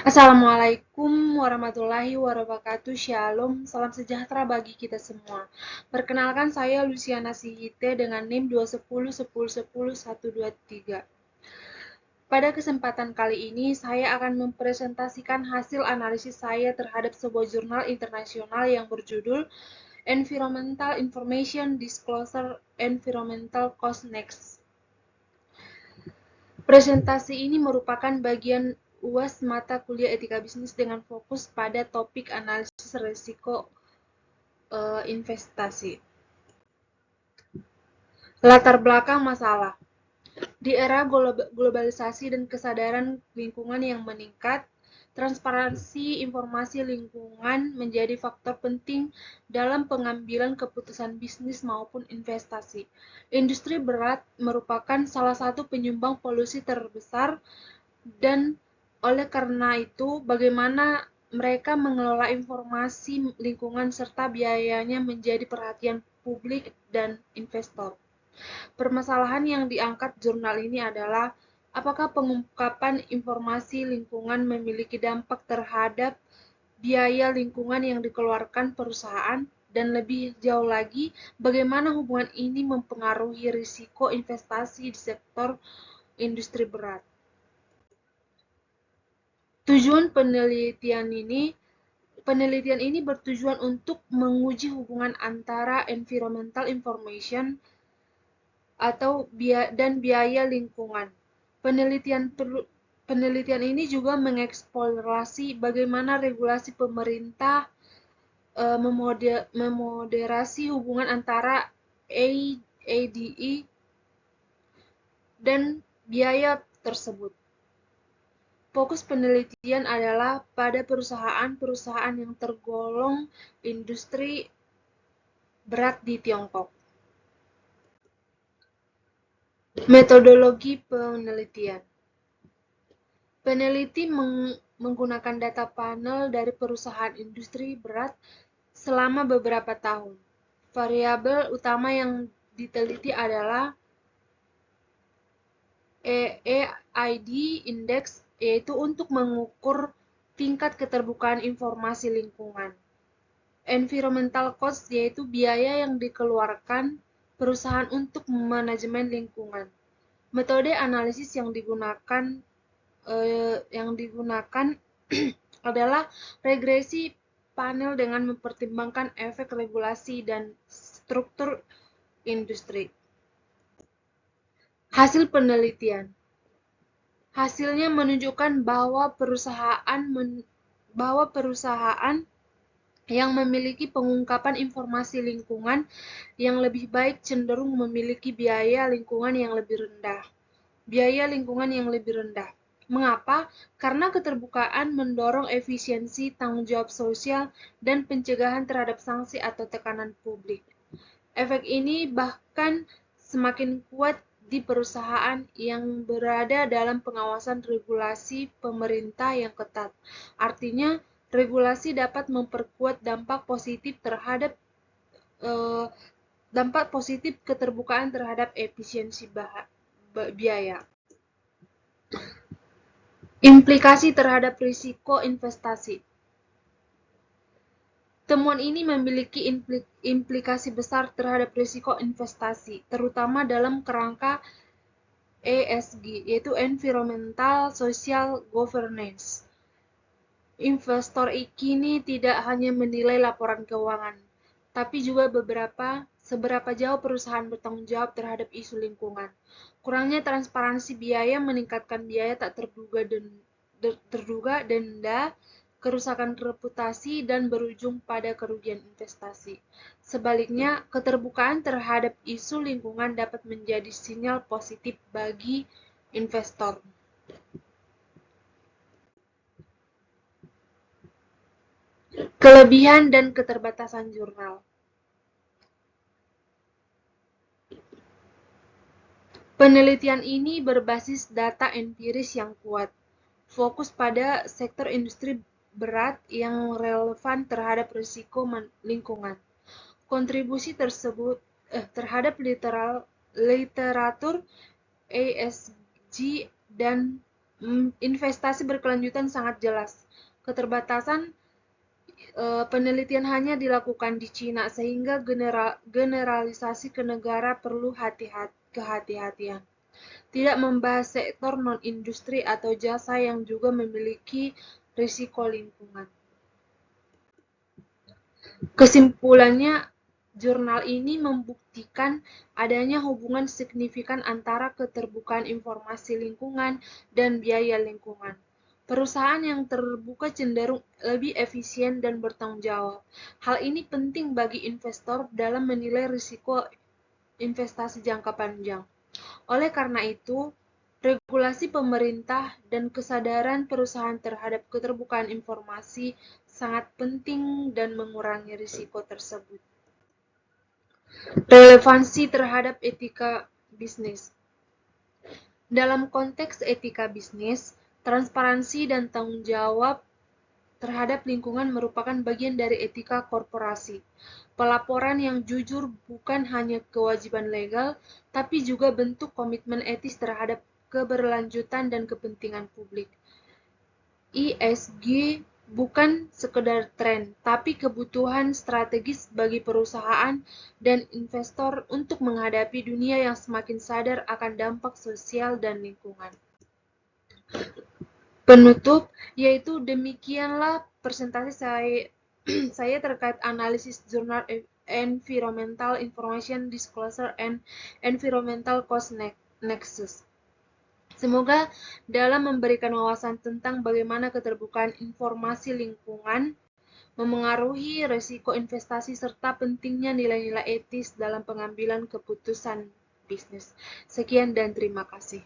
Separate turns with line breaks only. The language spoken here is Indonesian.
Assalamualaikum warahmatullahi wabarakatuh. Shalom, salam sejahtera bagi kita semua. Perkenalkan saya Luciana Sihite dengan NIM 210101123. Pada kesempatan kali ini, saya akan mempresentasikan hasil analisis saya terhadap sebuah jurnal internasional yang berjudul Environmental Information Disclosure Environmental Cost Next. Presentasi ini merupakan bagian UAS mata kuliah etika bisnis dengan fokus pada topik analisis risiko investasi. Latar belakang masalah. Di era globalisasi dan kesadaran lingkungan yang meningkat, transparansi informasi lingkungan menjadi faktor penting dalam pengambilan keputusan bisnis maupun investasi. Industri berat merupakan salah satu penyumbang polusi terbesar dan oleh karena itu, bagaimana mereka mengelola informasi lingkungan serta biayanya menjadi perhatian publik dan investor. Permasalahan yang diangkat jurnal ini adalah apakah pengungkapan informasi lingkungan memiliki dampak terhadap biaya lingkungan yang dikeluarkan perusahaan, dan lebih jauh lagi, bagaimana hubungan ini mempengaruhi risiko investasi di sektor industri berat. Tujuan penelitian ini bertujuan untuk menguji hubungan antara environmental information dan biaya lingkungan. Penelitian ini juga mengeksplorasi bagaimana regulasi pemerintah memoderasi hubungan antara ADE dan biaya tersebut. Fokus penelitian adalah pada perusahaan-perusahaan yang tergolong industri berat di Tiongkok. Metodologi penelitian. Peneliti menggunakan data panel dari perusahaan industri berat selama beberapa tahun. Variabel utama yang diteliti adalah EID Index, yaitu untuk mengukur tingkat keterbukaan informasi lingkungan. Environmental cost, yaitu biaya yang dikeluarkan perusahaan untuk manajemen lingkungan. Metode analisis yang digunakan adalah regresi panel dengan mempertimbangkan efek regulasi dan struktur industri. Hasil penelitian. Hasilnya menunjukkan bahwa perusahaan yang memiliki pengungkapan informasi lingkungan yang lebih baik cenderung memiliki biaya lingkungan yang lebih rendah. Mengapa? Karena keterbukaan mendorong efisiensi, tanggung jawab sosial, dan pencegahan terhadap sanksi atau tekanan publik. Efek ini bahkan semakin kuat di perusahaan yang berada dalam pengawasan regulasi pemerintah yang ketat. Artinya, regulasi dapat memperkuat dampak positif keterbukaan terhadap efisiensi biaya. Implikasi terhadap risiko investasi. Temuan ini memiliki implikasi besar terhadap risiko investasi, terutama dalam kerangka ESG, yaitu Environmental Social Governance. Investor kini tidak hanya menilai laporan keuangan, tapi juga seberapa jauh perusahaan bertanggung jawab terhadap isu lingkungan. Kurangnya transparansi biaya meningkatkan biaya tak terduga, denda, kerusakan reputasi, dan berujung pada kerugian investasi. Sebaliknya, keterbukaan terhadap isu lingkungan dapat menjadi sinyal positif bagi investor. Kelebihan dan keterbatasan jurnal. Penelitian ini berbasis data empiris yang kuat, fokus pada sektor industri berat yang relevan terhadap risiko lingkungan. Kontribusi tersebut terhadap literatur ESG dan investasi berkelanjutan sangat jelas. Keterbatasan penelitian hanya dilakukan di Cina, sehingga generalisasi ke negara perlu kehati-hatian. Tidak membahas sektor non-industri atau jasa yang juga memiliki risiko lingkungan. Kesimpulannya, jurnal ini membuktikan adanya hubungan signifikan antara keterbukaan informasi lingkungan dan biaya lingkungan. Perusahaan yang terbuka cenderung lebih efisien dan bertanggung jawab. Hal ini penting bagi investor dalam menilai risiko investasi jangka panjang. Oleh karena itu, regulasi pemerintah dan kesadaran perusahaan terhadap keterbukaan informasi sangat penting dan mengurangi risiko tersebut. Relevansi terhadap etika bisnis. Dalam konteks etika bisnis, transparansi dan tanggung jawab terhadap lingkungan merupakan bagian dari etika korporasi. Pelaporan yang jujur bukan hanya kewajiban legal, tapi juga bentuk komitmen etis terhadap keberlanjutan dan kepentingan publik. ESG bukan sekedar tren, tapi kebutuhan strategis bagi perusahaan dan investor untuk menghadapi dunia yang semakin sadar akan dampak sosial dan lingkungan. Penutup, yaitu demikianlah presentasi saya terkait analisis jurnal Environmental Information Disclosure and Environmental Cost Nexus. Semoga dalam memberikan wawasan tentang bagaimana keterbukaan informasi lingkungan memengaruhi risiko investasi serta pentingnya nilai-nilai etis dalam pengambilan keputusan bisnis. Sekian dan terima kasih.